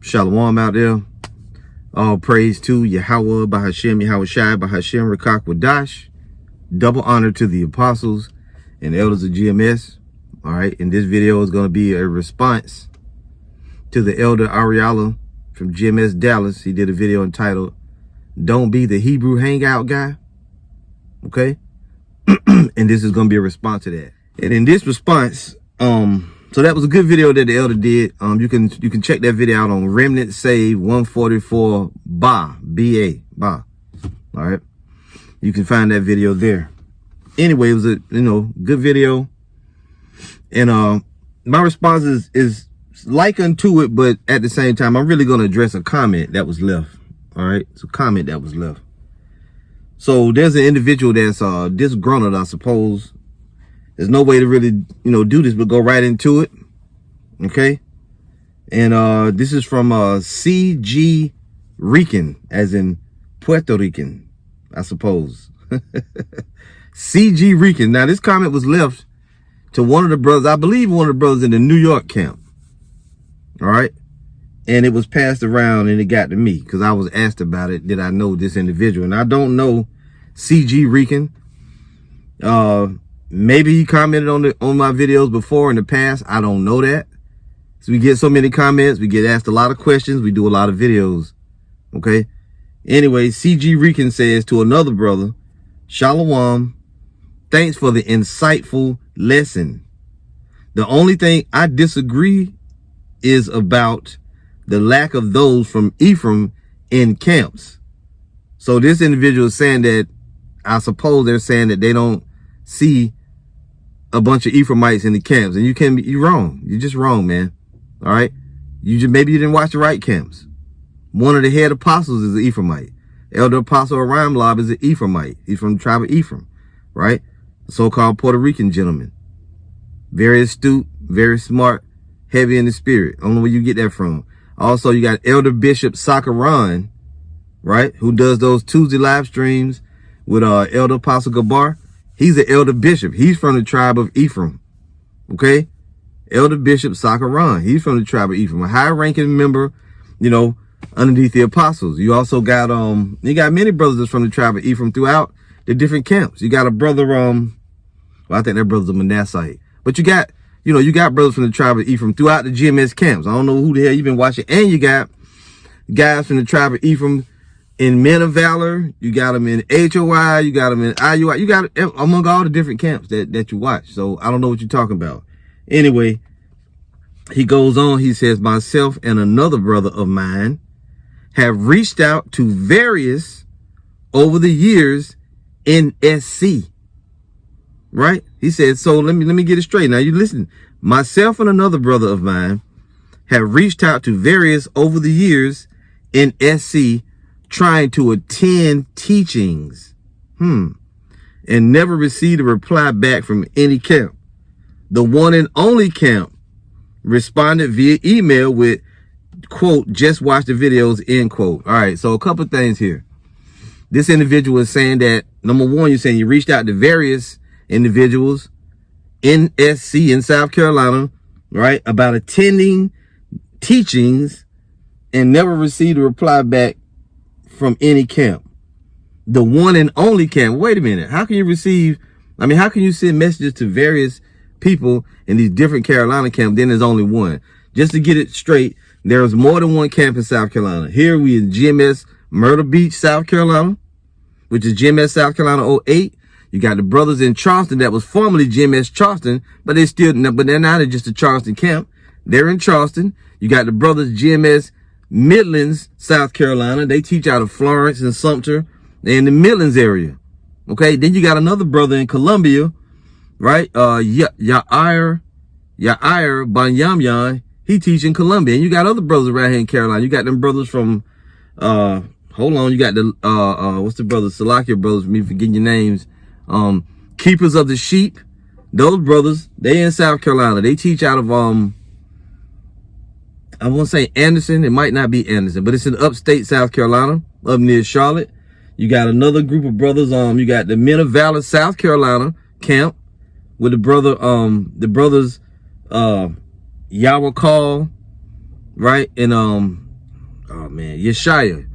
Shalom out there. All praise to Yahweh, Bahashem, Yahweh Shai, Bahashem, Rakak Wadash. Double honor to the apostles and elders of GMS. All right, and this video is going to be a response to the elder Ariala from GMS Dallas. He did a video entitled, "Don't Be the Hebrew Hangout Guy." Okay, and this is going to be a response to that. And in this response, so that was a good video that the elder did. You can check that video out on Remnant Save 144 B-A. All right, you can find that video there. Anyway, it was a good video, and my response is like unto it, but at the same time, I'm really going to address a comment that was left. All right, it's a comment that was left. So there's an individual that's disgruntled, I suppose. There's no way to really, do this, but go right into it. Okay. And this is from C.G. Rican, as in Puerto Rican, I suppose. C.G. Rican. Now, this comment was left to one of the brothers, I believe one of the brothers in the New York camp. All right. And it was passed around and it got to me because I was asked about it. Did I know this individual? And I don't know C.G. Rican. Maybe he commented on my videos before in the past. I don't know that. So we get so many comments. We get asked a lot of questions. We do a lot of videos. Okay. Anyway, C.G. Rican says to another brother, "Shalom. Thanks for the insightful lesson. The only thing I disagree is about the lack of those from Ephraim in camps." So this individual is saying that, I suppose they're saying that they don't see a bunch of Ephraimites in the camps, and you're wrong. You're just wrong, man. All right. Maybe you didn't watch the right camps. One of the head apostles is an Ephraimite. Elder Apostle Aram Lob is an Ephraimite. He's from the tribe of Ephraim, right? A so-called Puerto Rican gentleman. Very astute, very smart, heavy in the spirit. I don't know where you get that from. Also, you got Elder Bishop Sakaran, right? Who does those Tuesday live streams with Elder Apostle Gabar. He's an elder bishop. He's from the tribe of Ephraim. Okay? Elder Bishop Sakaran. He's from the tribe of Ephraim. A high-ranking member, underneath the apostles. You also got you got many brothers that's from the tribe of Ephraim throughout the different camps. You got a brother, well, I think that brother's a Manassite. But you got, you got brothers from the tribe of Ephraim throughout the GMS camps. I don't know who the hell you've been watching. And you got guys from the tribe of Ephraim in Men of Valor. You got them in HOI. You got them in IUI. You got it among all the different camps that you watch. So I don't know what you're talking about. Anyway, he goes on. He says, "Myself and another brother of mine have reached out to various over the years in SC." Right? He said, so let me get it straight. Now you listen. "Myself and another brother of mine have reached out to various over the years in SC trying to attend teachings, and never received a reply back from any camp. The one and only camp responded via email with, quote, 'just watch the videos,' end quote." All right. So a couple of things here. This individual is saying that, number one, you're saying you reached out to various individuals in SC in South Carolina, right, about attending teachings and never received a reply back from any camp. The one and only camp. Wait a minute. How can you send messages to various people in these different Carolina camps? Then there's only one. Just to get it straight, there's more than one camp in South Carolina. Here we in GMS Myrtle Beach, South Carolina, which is GMS South Carolina 08. You got the brothers in Charleston that was formerly GMS Charleston, but they're not just a Charleston camp. They're in Charleston. You got the brothers GMS Midlands, South Carolina. They teach out of Florence and Sumter. They're in the Midlands area. Okay. Then you got another brother in Columbia, right? Yair Banyamyan. He teach in Columbia. And you got other brothers around here in Carolina. You got them brothers from, you got the, what's the brothers? Salakia brothers, me forgetting your names. Keepers of the Sheep. Those brothers, they in South Carolina. They teach out of, I won't say Anderson. It might not be Anderson, but it's in upstate South Carolina, up near Charlotte. You got another group of brothers. You got the Men of Valor, South Carolina camp with the brothers, Yahweh Call, right? And Oh man, Yeshaya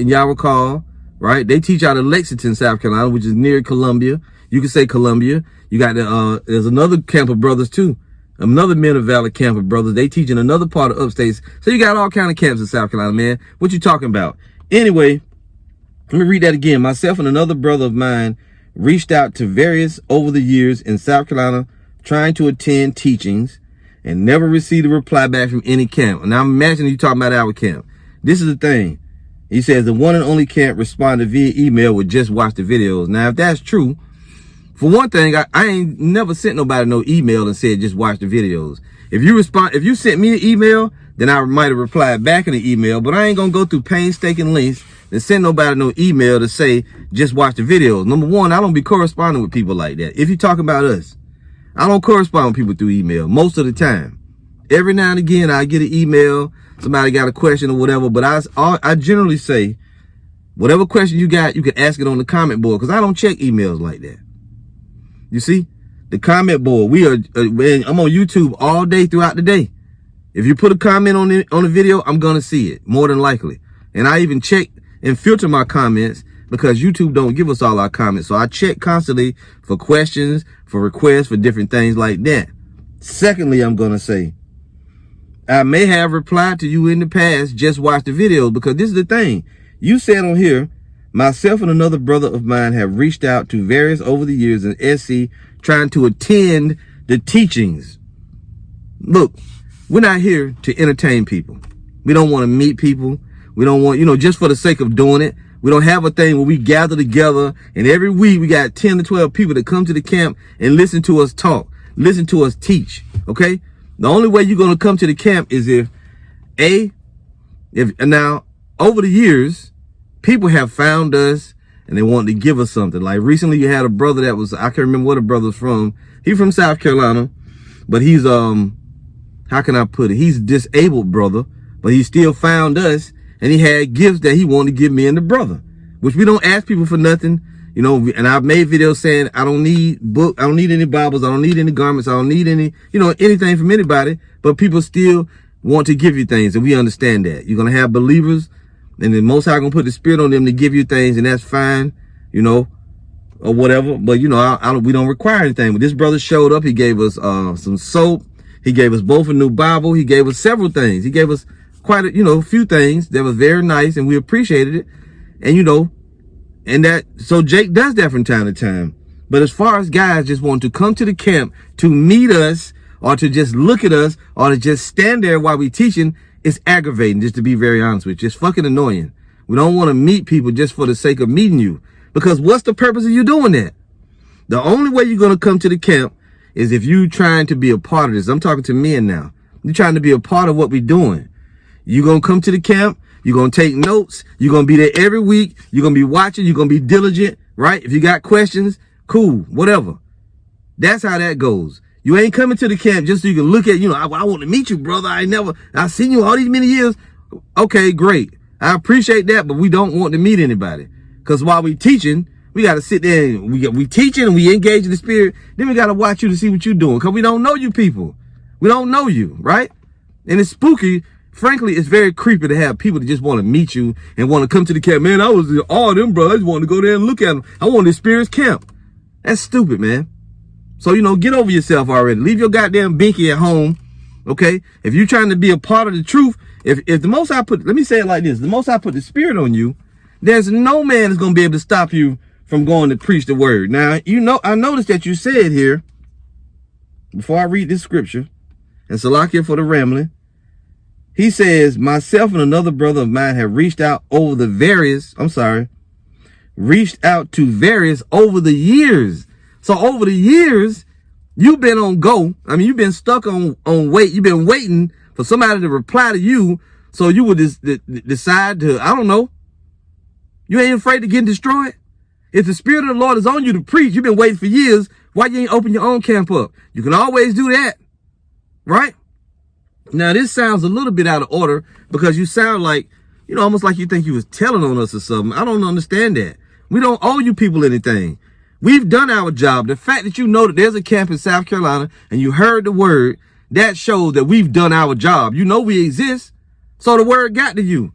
and Yahweh, right? They teach out of Lexington, South Carolina, which is near Columbia. You can say Columbia. You got there's another camp of brothers too. Another Men of Valor camp of brothers. They teach in another part of upstate. So you got all kind of camps in South Carolina, man. What you talking about? Anyway, let me read that again. Myself and another brother of mine reached out to various over the years in South Carolina trying to attend teachings and never received a reply back from any camp. And I'm imagining you talking about our camp. This is the thing. He says the one and only camp responded via email with just watch the videos. Now, if that's true, for one thing, I ain't never sent nobody no email and said just watch the videos. If you sent me an email, then I might have replied back in the email, but I ain't gonna go through painstaking links and send nobody no email to say just watch the videos. Number one, I don't be corresponding with people like that. If you talk about us, I don't correspond with people through email most of the time. Every now and again, I get an email, somebody got a question or whatever, but I generally say, whatever question you got, you can ask it on the comment board, because I don't check emails like that. You see, the comment board, I'm on YouTube all day throughout the day. If you put a comment on the video, I'm going to see it, more than likely. And I even check and filter my comments because YouTube don't give us all our comments. So I check constantly for questions, for requests, for different things like that. Secondly, I'm going to say, I may have replied to you in the past, just watch the videos, because this is the thing. You said on here, myself and another brother of mine have reached out to various over the years in SC trying to attend the teachings. Look, we're not here to entertain people. We don't want to meet people. We don't want, just for the sake of doing it. We don't have a thing where we gather together and every week we got 10 to 12 people that come to the camp and listen to us talk, listen to us teach. Okay. The only way you're going to come to the camp is if now over the years, people have found us and they want to give us something. Like recently you had a brother that was, I can't remember what the brother's from. He's from South Carolina, but he's, how can I put it? He's a disabled brother, but he still found us and he had gifts that he wanted to give me and the brother, which we don't ask people for nothing, and I've made videos saying, I don't need I don't need any Bibles. I don't need any garments. I don't need any, anything from anybody, but people still want to give you things. And we understand that you're going to have believers and the Most High going to put the Spirit on them to give you things, and that's fine, or whatever. But, we don't require anything. But this brother showed up. He gave us some soap. He gave us both a new Bible. He gave us several things. He gave us quite a few things that was very nice, and we appreciated it. And so Jake does that from time to time. But as far as guys just want to come to the camp to meet us or to just look at us or to just stand there while we teaching, it's aggravating, just to be very honest with you. It's fucking annoying. We don't want to meet people just for the sake of meeting you, because what's the purpose of you doing that? The only way you're going to come to the camp is if you trying to be a part of this. I'm talking to men now. You're trying to be a part of what we're doing. You're going to come to the camp. You're going to take notes. You're going to be there every week. You're going to be watching. You're going to be diligent, right? If you got questions, cool, whatever. That's how that goes. You ain't coming to the camp just so you can look at, I want to meet you, brother. I've seen you all these many years. Okay, great. I appreciate that, but we don't want to meet anybody. Because while we teaching, we got to sit there and we teaching and we engage in the Spirit. Then we got to watch you to see what you're doing, because we don't know you people. We don't know you, right? And it's spooky. Frankly, it's very creepy to have people that just want to meet you and want to come to the camp. Man, I was all them brothers wanted to go there and look at them. I want to experience camp. That's stupid, man. So, get over yourself already. Leave your goddamn binky at home, okay? If you're trying to be a part of the truth, if the Most High let me say it like this, the Most High put the Spirit on you, there's no man that's going to be able to stop you from going to preach the word. Now, I noticed that you said here, before I read this scripture, and Salakia for the rambling, he says, myself and another brother of mine have reached out to various over the years. So over the years, you've been on go. I mean, you've been stuck on wait. You've been waiting for somebody to reply to you. So you would decide to, I don't know. You ain't afraid to get destroyed? If the Spirit of the Lord is on you to preach, you've been waiting for years. Why you ain't open your own camp up? You can always do that, right? Now, this sounds a little bit out of order because you sound like, almost like you think you was telling on us or something. I don't understand that. We don't owe you people anything. We've done our job. The fact that you know that there's a camp in South Carolina and you heard the word, that shows that we've done our job. We exist. So the word got to you.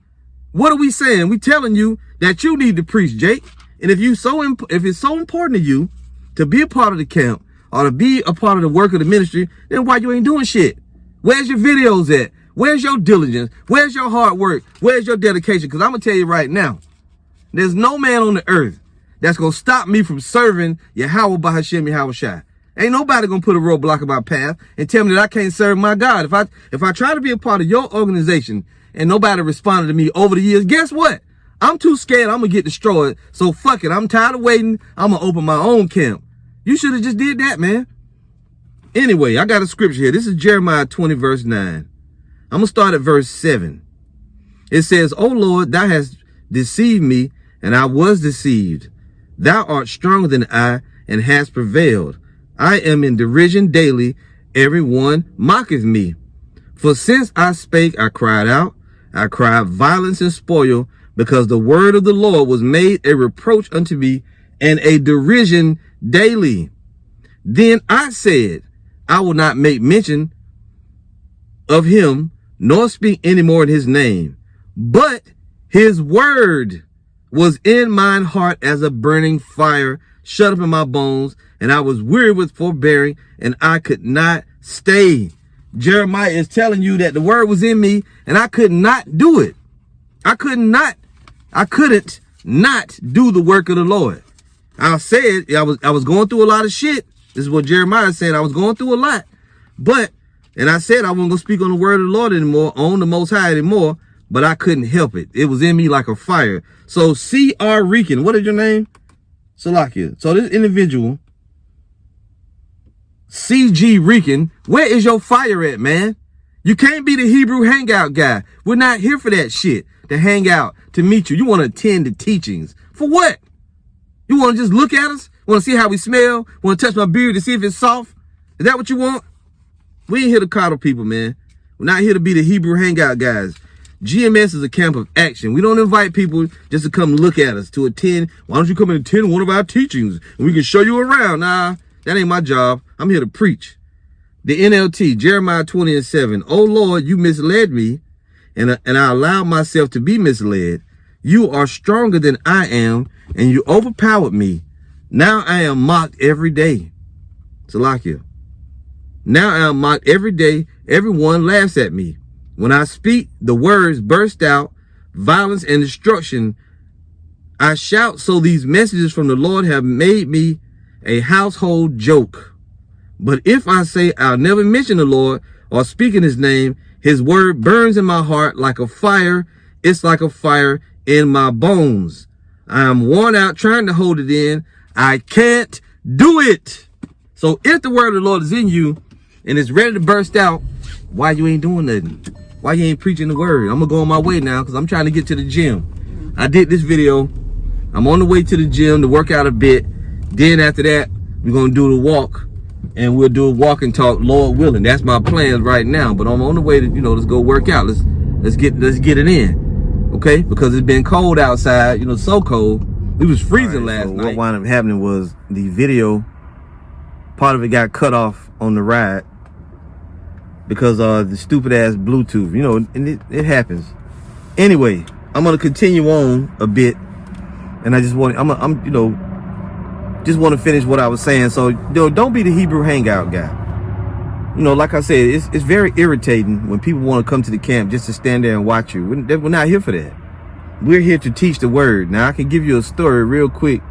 What are we saying? We telling you that you need to preach, Jake. And if it's so important to you to be a part of the camp or to be a part of the work of the ministry, then why you ain't doing shit? Where's your videos at? Where's your diligence? Where's your hard work? Where's your dedication? Because I'm going to tell you right now, there's no man on the earth that's going to stop me from serving Yahweh Bahashem Yahweh Shai. Ain't nobody going to put a roadblock in my path and tell me that I can't serve my God. If I try to be a part of your organization and nobody responded to me over the years, guess what? I'm too scared I'm going to get destroyed. So fuck it. I'm tired of waiting. I'm going to open my own camp. You should have just did that, man. Anyway, I got a scripture here. This is Jeremiah 20, verse 9. I'm going to start at verse 7. It says, O Lord, thou hast deceived me, and I was deceived. Thou art stronger than I, and hast prevailed. I am in derision daily. Every one mocketh me. For since I spake, I cried out. I cried violence and spoil, because the word of the Lord was made a reproach unto me, and a derision daily. Then I said, I will not make mention of him, nor speak any more in his name. But his word was in mine heart as a burning fire, shut up in my bones, and I was weary with forbearing, and I could not stay. Jeremiah is telling you that the word was in me, and I could not do it. I couldn't not do the work of the Lord. I said I was going through a lot of shit. This is what Jeremiah said. I was going through a lot. And I said I wasn't going to speak on the word of the Lord anymore, on the Most High anymore, but I couldn't help it. It was in me like a fire. So C.R. Rican, what is your name? Salakia. So this individual, C.G. Rican, where is your fire at, man? You can't be the Hebrew Hangout guy. We're not here for that shit, to hang out, to meet you. You want to attend the teachings. For what? You want to just look at us? Want to see how we smell? Want to touch my beard to see if it's soft? Is that what you want? We ain't here to coddle people, man. We're not here to be the Hebrew Hangout guys. GMS is a camp of action. We don't invite people just to come look at us, to attend. Why don't you come and attend one of our teachings and we can show you around? Nah, that ain't my job. I'm here to preach. The NLT, Jeremiah 20 and 7. Oh Lord, you misled me, and I allowed myself to be misled. You are stronger than I am, and you overpowered me. Now I am mocked every day. Salakia. Now I am mocked every day. Everyone laughs at me. When I speak, the words burst out, violence and destruction. I shout, so these messages from the Lord have made me a household joke. But if I say I'll never mention the Lord or speak in his name, his word burns in my heart like a fire. It's like a fire in my bones. I am worn out trying to hold it in. I can't do it. So if the word of the Lord is in you and it's ready to burst out, why you ain't doing nothing? Why you ain't preaching the word? I'm going to go on my way now because I'm trying to get to the gym. I did this video. I'm on the way to the gym to work out a bit. Then after that, we're going to do the walk. And we'll do a walk and talk, Lord willing. That's my plans right now. But I'm on the way to, let's go work out. Let's get it in. Okay? Because it's been cold outside, so cold. It was freezing last night. What wound up happening was the video, part of it got cut off on the ride because of the stupid ass Bluetooth, and it happens. Anyway, I'm going to continue on a bit, and I just want just want to finish what I was saying. So, don't be the Hebrew Hangout guy. Like I said, it's very irritating when people want to come to the camp just to stand there and watch you. We're not here for that. We're here to teach the word. Now, I can give you a story real quick.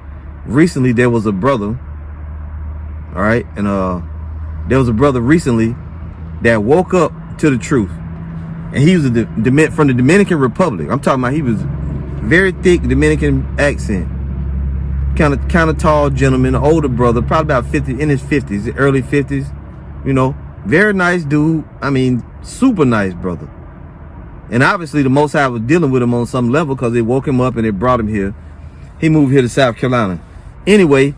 Recently, there was a brother, all right, and there was a brother recently that woke up to the truth, and he was from the Dominican Republic. I'm talking about he was very thick Dominican accent, kind of tall gentleman, an older brother, probably about 50, in his 50s, early 50s, very nice dude. I mean, super nice brother. And obviously the Most High was dealing with him on some level because they woke him up and they brought him here. He moved here to South Carolina. Anyway,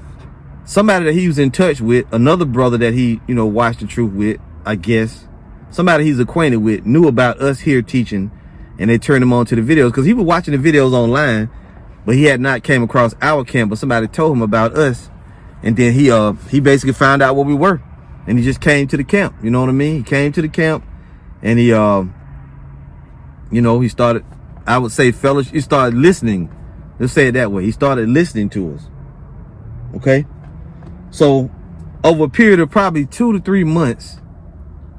somebody that he was in touch with, another brother that he, watched the truth with, I guess, somebody he's acquainted with, knew about us here teaching, and they turned him on to the videos because he was watching the videos online, but he had not came across our camp, but somebody told him about us, and then he basically found out where we were, and he just came to the camp. You know what I mean? He came to the camp, and he You know, he started, I would say, fellowship. He started listening. Let's say it that way. He started listening to us. Okay? So, over a period of probably 2 to 3 months,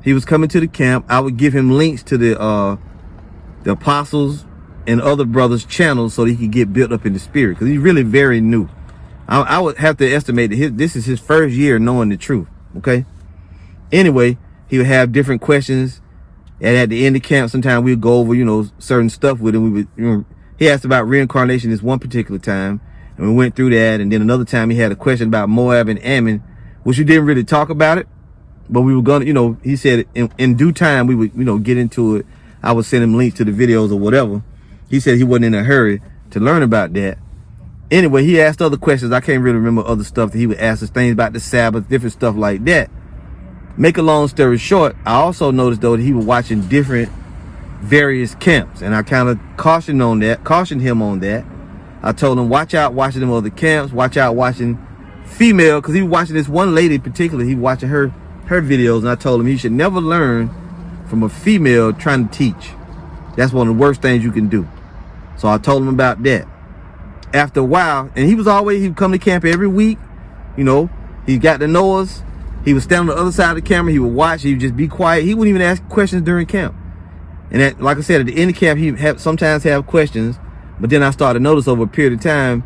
he was coming to the camp. I would give him links to the apostles and other brothers' channels so that he could get built up in the spirit, because he's really very new. I would have to estimate that this is his first year knowing the truth. Okay? Anyway, he would have different questions. And at the end of camp, sometimes we'd go over, you know, certain stuff with him. We would, you know, he asked about reincarnation this one particular time, and we went through that. And then another time he had a question about Moab and Ammon, which we didn't really talk about it, but we were gonna, you know, he said in due time we would, you know, get into it. I would send him links to the videos or whatever. He said he wasn't in a hurry to learn about that. Anyway, he asked other questions. I can't really remember other stuff that he would ask us, things about the Sabbath, different stuff like that. Make a long story short, I also noticed though that he was watching different various camps, and I kind of cautioned him on that. I told him, watch out watching them other camps, watch out watching female, because he was watching this one lady in particular. He was watching her videos, and I told him he should never learn from a female trying to teach. That's one of the worst things you can do. So I told him about that. After a while, and he would come to camp every week, you know, he got to know us. He would stand on the other side of the camera. He would watch. He would just be quiet. He wouldn't even ask questions during camp. And like I said, at the end of camp, he sometimes have questions. But then I started to notice over a period of time,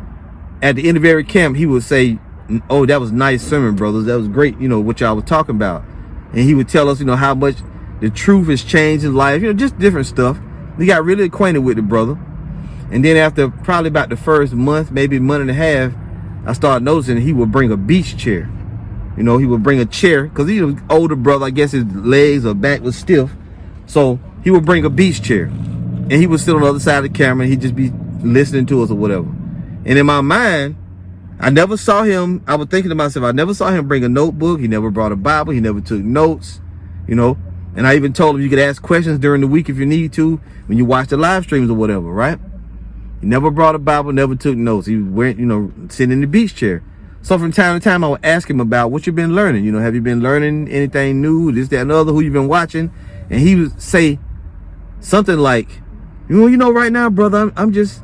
at the end of every camp, he would say, "Oh, that was nice sermon, brothers. That was great. You know, what y'all was talking about." And he would tell us, you know, how much the truth has changed his life. You know, just different stuff. We got really acquainted with the brother. And then after probably about the first month, maybe a month and a half, I started noticing he would bring a beach chair. You know, he would bring a chair, because he was an older brother. I guess his legs or back was stiff. So he would bring a beach chair. And he would sit on the other side of the camera, and he'd just be listening to us or whatever. And in my mind, I never saw him. I was thinking to myself, I never saw him bring a notebook. He never brought a Bible. He never took notes, you know. And I even told him you could ask questions during the week if you need to, when you watch the live streams or whatever, right? He never brought a Bible, never took notes. He went, you know, sitting in the beach chair. So from time to time, I would ask him about what you've been learning. You know, have you been learning anything new, this, that, and the other, who you've been watching? And he would say something like, you know, right now, brother, I'm just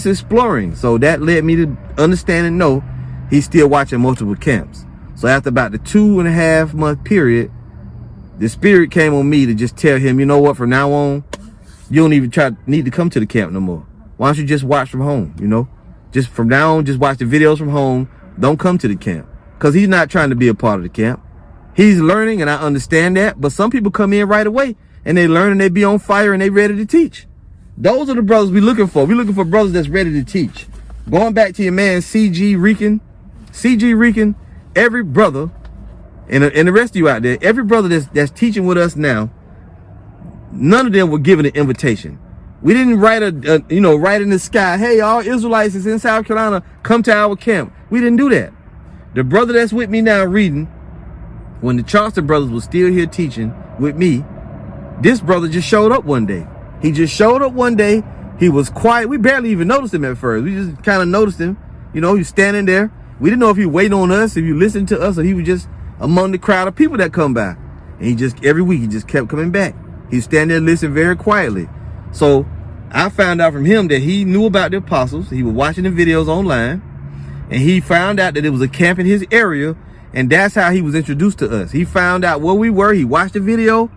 exploring. So that led me to understand and know he's still watching multiple camps. So after about the 2.5 month period, the spirit came on me to just tell him, you know what, from now on, you don't even need to come to the camp no more. Why don't you just watch from home, you know? Just from now on, just watch the videos from home. Don't come to the camp, because he's not trying to be a part of the camp. He's learning, and I understand that. But some people come in right away, and they learn, and they be on fire, and they ready to teach. Those are the brothers we're looking for. We're looking for brothers that's ready to teach. Going back to your man, CG Rican, every brother, and the rest of you out there, every brother that's teaching with us now, none of them were given an invitation. We didn't write write in the sky, hey, all Israelites is in South Carolina, come to our camp. We didn't do that. The brother that's with me now reading, when the Charleston brothers was still here teaching with me, this brother just showed up one day. He just showed up one day. He was quiet. We barely even noticed him at first. We just kind of noticed him. You know, he was standing there. We didn't know if he waited on us, if he listened to us, or he was just among the crowd of people that come by. And he just, every week, he just kept coming back. He's standing there listening very quietly. So I found out from him that he knew about the apostles. He was watching the videos online, and he found out that it was a camp in his area, and that's how he was introduced to us. He found out where we were. He watched the video.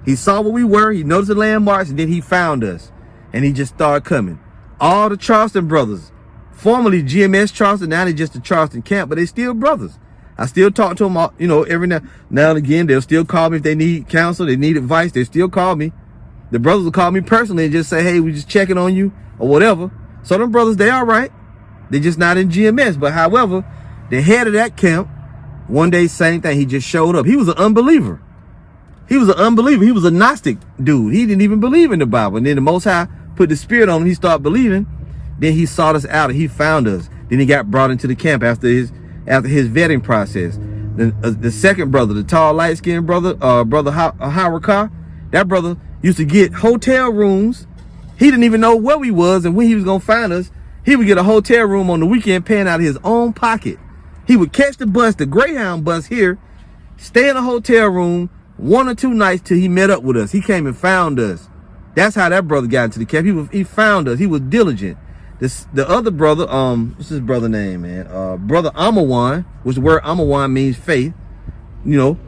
He saw where we were. He noticed the landmarks, and then he found us, and he just started coming. All the Charleston brothers, formerly GMS Charleston, now they're just the Charleston camp, but they still brothers. I still talk to them, all, you know, every now and again. They'll still call me if they need counsel, they need advice. They still call me. The brothers will call me personally and just say, hey, we just checking on you or whatever. So them brothers, they all right. They're just not in GMS. But however, the head of that camp, one day, same thing. He just showed up. He was an unbeliever. He was a Gnostic dude. He didn't even believe in the Bible. And then the Most High put the spirit on him. He started believing. Then he sought us out and he found us. Then he got brought into the camp after his vetting process. The second brother, the tall, light-skinned brother, brother Harakah, that brother used to get hotel rooms. He didn't even know where we was and when he was going to find us. He would get a hotel room on the weekend paying out of his own pocket. He would catch the bus, the Greyhound bus here, stay in a hotel room 1 or 2 nights till he met up with us. He came and found us. That's how that brother got into the camp. He found us. He was diligent. The other brother, what's his brother name, man? Brother Amawan, which the word Amawan means faith. You know,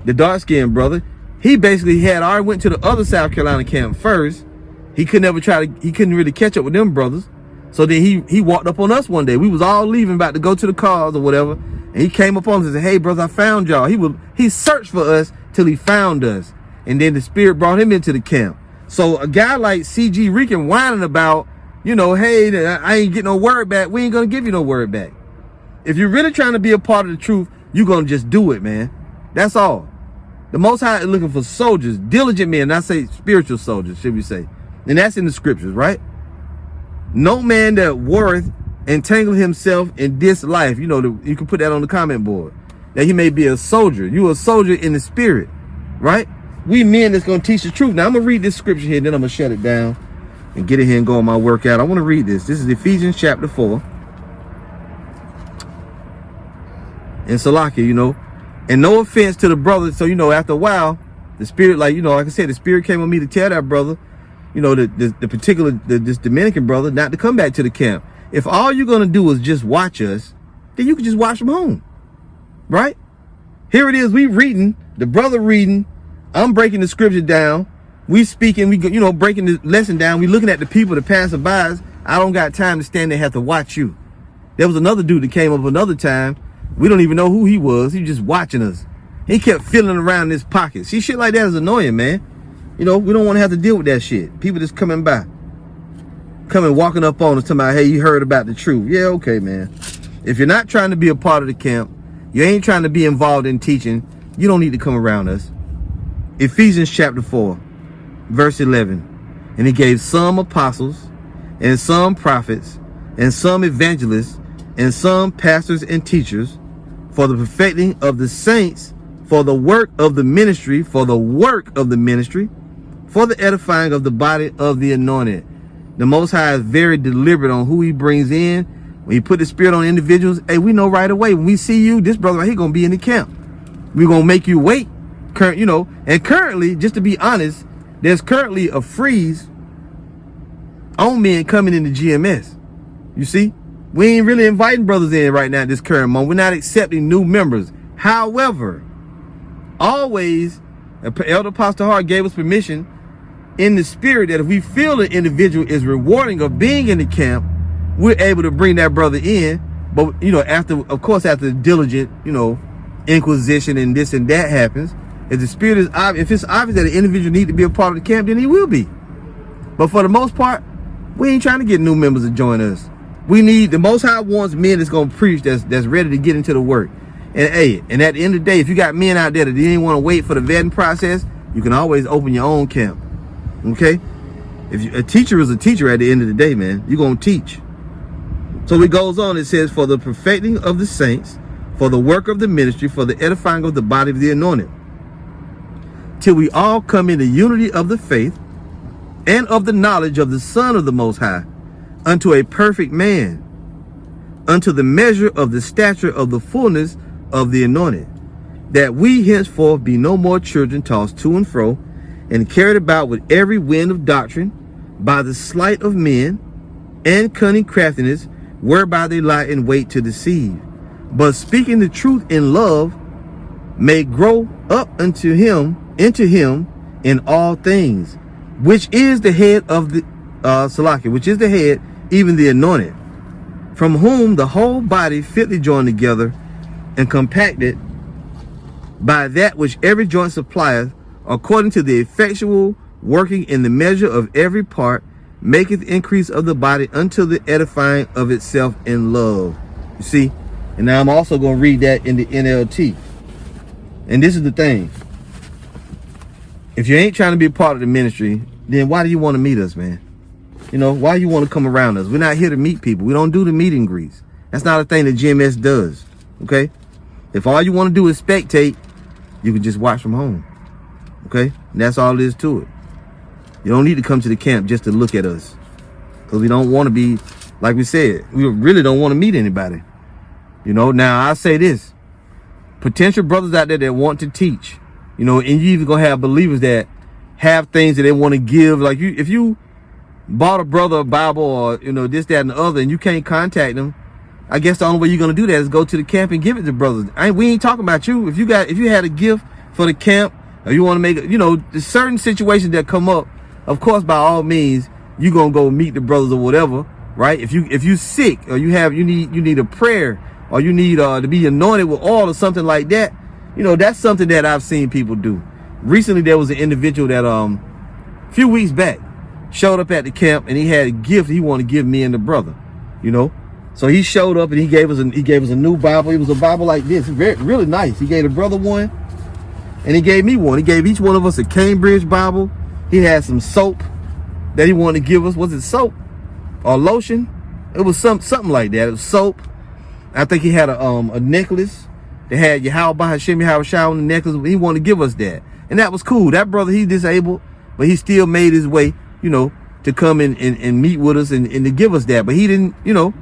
the dark-skinned brother. He basically already went to the other South Carolina camp first. He couldn't really catch up with them brothers. So then he walked up on us one day. We was all leaving, about to go to the cars or whatever. And he came up on us and said, "Hey, brother, I found y'all." He searched for us till he found us. And then the Spirit brought him into the camp. So a guy like C.G. Rican whining about, you know, "Hey, I ain't getting no word back." We ain't going to give you no word back. If you're really trying to be a part of the truth, you're going to just do it, man. That's all. The Most High is looking for soldiers, diligent men. And I say spiritual soldiers, should we say. And that's in the scriptures, right? No man that worth entangle himself in this life. You know, you can put that on the comment board. That he may be a soldier. You a soldier in the spirit, right? We men that's going to teach the truth. Now, I'm going to read this scripture here, then I'm going to shut it down and get in here and go on my workout. I want to read this. This is Ephesians chapter 4. And Salakia, you know, and no offense to the brother. So, you know, after a while, the Spirit, like, you know, like I said, the Spirit came on me to tell that brother, you know, this Dominican brother, not to come back to the camp. If all you're going to do is just watch us, then you can just watch from home, right? Here it is. We reading, the brother reading. I'm breaking the scripture down. We speaking, you know, breaking the lesson down. We looking at the people, the passerbys. I don't got time to stand there and have to watch you. There was another dude that came up another time. We don't even know who he was. He was just watching us. He kept feeling around his pockets. See, shit like that is annoying, man. You know, we don't want to have to deal with that shit. People just coming by. Walking up on us talking about, "Hey, you heard about the truth." Yeah, okay, man. If you're not trying to be a part of the camp, you ain't trying to be involved in teaching, you don't need to come around us. Ephesians chapter 4, verse 11. "And he gave some apostles, and some prophets, and some evangelists, and some pastors and teachers, for the perfecting of the saints, for the work of the ministry, for the edifying of the body of the anointed." The Most High is very deliberate on who he brings in. When he put the Spirit on individuals, hey, we know right away, when we see you, this brother right here gonna be in the camp. We're gonna make you wait. You know, and currently, just to be honest, there's currently a freeze on men coming into GMS. You see, we ain't really inviting brothers in right now at this current moment. We're not accepting new members. However, always, Elder Pastor Hart gave us permission in the spirit that if we feel an individual is rewarding of being in the camp, we're able to bring that brother in. But, you know, after diligent, you know, inquisition and this and that happens, if the spirit is obvious, if it's obvious that an individual need to be a part of the camp, then he will be. But for the most part, we ain't trying to get new members to join us. The Most High wants men that's going to preach, that's ready to get into the work. And hey, and at the end of the day, if you got men out there that didn't want to wait for the vetting process, you can always open your own camp. Okay? A teacher is a teacher at the end of the day, man. You're going to teach. So it goes on, it says, "For the perfecting of the saints, for the work of the ministry, for the edifying of the body of the anointed, till we all come in the unity of the faith and of the knowledge of the Son of the Most High, unto a perfect man, unto the measure of the stature of the fullness of the anointed, that we henceforth be no more children tossed to and fro, and carried about with every wind of doctrine, by the sleight of men, and cunning craftiness, whereby they lie in wait to deceive. But speaking the truth in love, may grow up into him in all things, which is the head of the which is the head, even the anointed, from whom the whole body fitly joined together and compacted by that which every joint supplieth, according to the effectual working in the measure of every part, maketh increase of the body unto the edifying of itself in love." You see? And now I'm also going to read that in the NLT. And this is the thing. If you ain't trying to be a part of the ministry, then why do you want to meet us, man? You know, why you want to come around us? We're not here to meet people. We don't do the meet and greets. That's not a thing that GMS does. Okay? If all you want to do is spectate, you can just watch from home. Okay? And that's all there is to it. You don't need to come to the camp just to look at us. Because we don't want to be, like we said, we really don't want to meet anybody. You know, now I say this. Potential brothers out there that want to teach, you know, and you even going to have believers that have things that they want to give. Like if you bought a brother a Bible or, you know, this, that, and the other, and you can't contact them, I guess the only way you're going to do that is go to the camp and give it to brothers. We ain't talking about you. If you had a gift for the camp, or you want to make it, you know, there's certain situations that come up, of course, by all means, you're going to go meet the brothers or whatever, right? If you sick, or you need a prayer, or you need to be anointed with oil or something like that, you know, that's something that I've seen people do. Recently, there was an individual that a few weeks back showed up at the camp, and he had a gift he wanted to give me and the brother, you know. So he showed up and he gave us a new Bible. It was a Bible like this, really nice. He gave the brother one, and he gave me one. He gave each one of us a Cambridge Bible. He had some soap that he wanted to give us. Was it soap or lotion? It was something like that. It was soap. I think he had a necklace that had Yahweh Hashem Yahweh on the necklace. He wanted to give us that, and that was cool. That brother, he's disabled, but he still made his way, you know, to come and meet with us and to give us that. But he didn't, you know,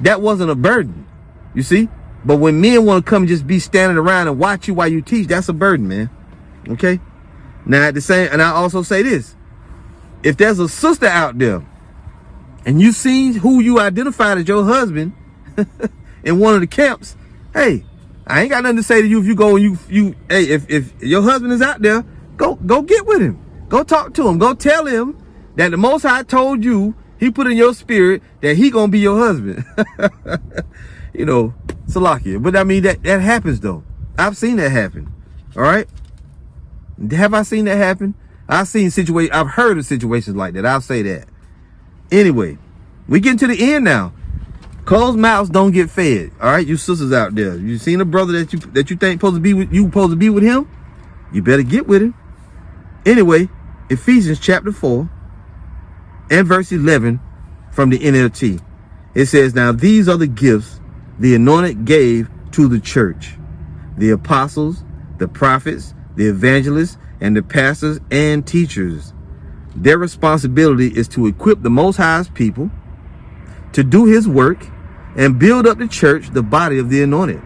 that wasn't a burden, you see. But when men want to come and just be standing around and watch you while you teach, that's a burden, man. Okay. Now at the same, and I also say this: if there's a sister out there and you seen who you identified as your husband in one of the camps, hey, I ain't got nothing to say to you. If you go and hey, if your husband is out there, go get with him. Go talk to him. Go tell him that the Most High told you, he put in your spirit that he gonna be your husband. You know, Salakia. But I mean, that happens though. I've seen that happen. All right. Have I seen that happen? I've heard of situations like that. I'll say that. Anyway, we getting to the end now. Closed mouths don't get fed. All right, you sisters out there, you seen a brother that you think supposed to be with him? You better get with him. Anyway, Ephesians chapter 4 and verse 11 from the NLT. It says, "Now these are the gifts the anointed gave to the church: the apostles, the prophets, the evangelists, and the pastors and teachers. Their responsibility is to equip the Most High's people to do his work and build up the church, the body of the anointed.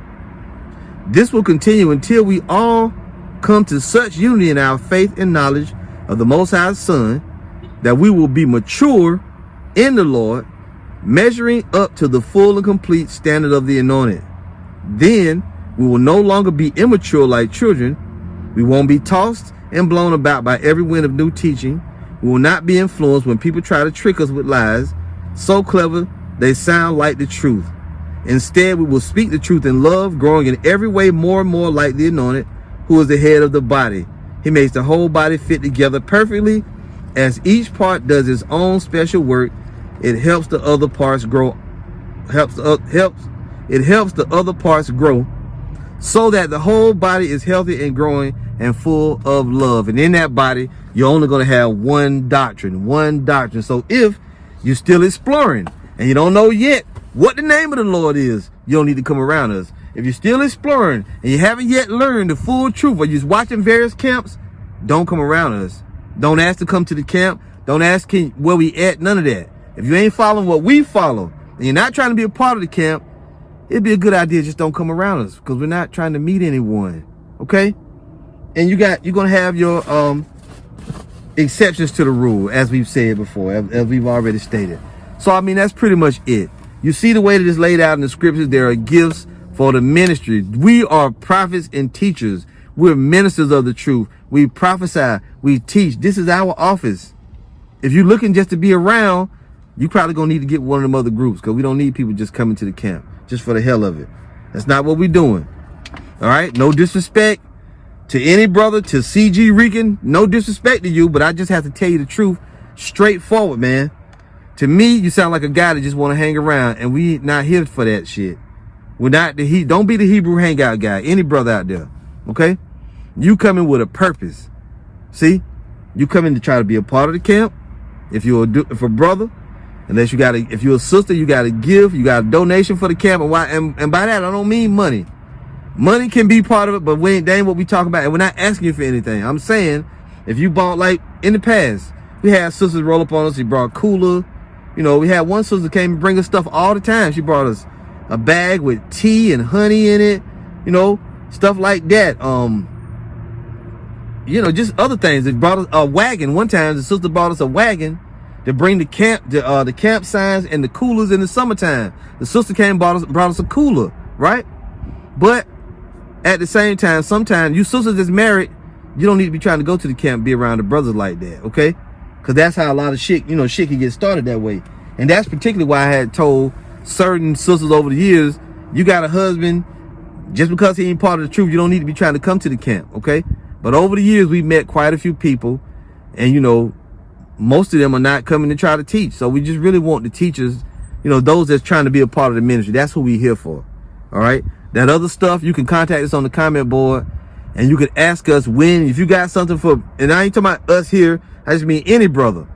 This will continue until we all come to such unity in our faith and knowledge of the Most High's Son that we will be mature in the Lord, measuring up to the full and complete standard of the anointed. Then we will no longer be immature like children. We won't be tossed and blown about by every wind of new teaching. We will not be influenced when people try to trick us with lies so clever they sound like the truth. Instead, we will speak the truth in love, growing in every way more and more like the anointed, who is the head of the body. He makes the whole body fit together perfectly. As each part does its own special work, it helps the other parts grow. It helps the other parts grow, so that the whole body is healthy and growing and full of love. And in that body, you're only going to have one doctrine. So if you're still exploring and you don't know yet what the name of the Lord is, you don't need to come around us. If you're still exploring and you haven't yet learned the full truth, or you're just watching various camps, don't come around us. Don't ask to come to the camp. Don't ask where we at. None of that. If you ain't following what we follow and you're not trying to be a part of the camp, it'd be a good idea just don't come around us, because we're not trying to meet anyone. Okay? And you're gonna have your exceptions to the rule, as we've said before, as we've already stated. So I mean, that's pretty much it. You see the way that it's laid out in the scriptures. There are gifts for the ministry. We are prophets and teachers. We're ministers of the truth. We prophesy. We teach. This is our office. If you're looking just to be around, you probably gonna need to get one of them other groups, because we don't need people just coming to the camp just for the hell of it. That's not what we're doing. All right? No disrespect to any brother, to CG Rican. No disrespect to you, but I just have to tell you the truth straightforward, man. To me, you sound like a guy that just want to hang around, and we not here for that shit. We're not don't be the Hebrew Hangout guy. Any brother out there, okay? You come in with a purpose. See? You come in to try to be a part of the camp. If you're a brother, unless if you're a sister, you got to give. You got a donation for the camp. And by that, I don't mean money. Money can be part of it, but that ain't what we talking about. And we're not asking you for anything. I'm saying, if you bought, like in the past, we had sisters roll up on us. She brought cooler. You know, we had one sister came and bring us stuff all the time. She brought us a bag with tea and honey in it. You know, stuff like that. you know, just other things. They brought us a wagon. One time, the sister brought us a wagon to bring the camp signs and the coolers in the summertime. The sister came and brought us a cooler, right? But at the same time, sometimes you sisters that's married, you don't need to be trying to go to the camp, be around the brothers like that, okay? Because that's how a lot of shit, you know, shit can get started that way. And that's particularly why I had told certain sisters over the years, you got a husband, just because he ain't part of the truth, you don't need to be trying to come to the camp, okay? But over the years, we met quite a few people, and, you know, most of them are not coming to try to teach. So we just really want the teachers, you know, those that's trying to be a part of the ministry. That's who we here for, all right? That other stuff, you can contact us on the comment board, and you can ask us when, if you got something for, and I ain't talking about us here, I just mean any brother.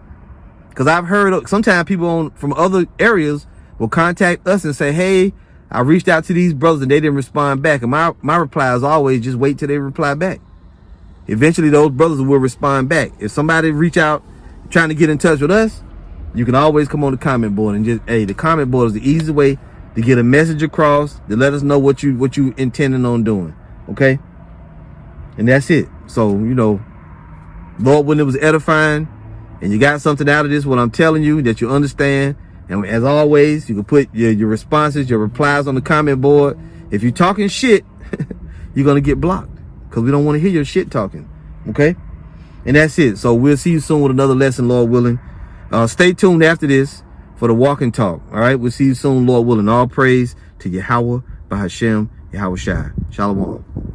Because I've heard sometimes people from other areas will contact us and say, hey, I reached out to these brothers and they didn't respond back. And my reply is always just wait till they reply back. Eventually those brothers will respond back. If somebody reach out trying to get in touch with us, you can always come on the comment board and just, hey, the comment board is the easiest way to get a message across, to let us know what you intending on doing. Okay? And that's it. So, you know, Lord, when it was edifying and you got something out of this, what I'm telling you, that you understand. And as always, you can put your responses, your replies on the comment board. If you're talking shit, you're going to get blocked because we don't want to hear your shit talking. Okay? And that's it. So we'll see you soon with another lesson, Lord willing. Stay tuned after this for the walk and talk. All right? We'll see you soon, Lord willing. All praise to Yahweh, Bahashem, Yahweh Shai. Shalom.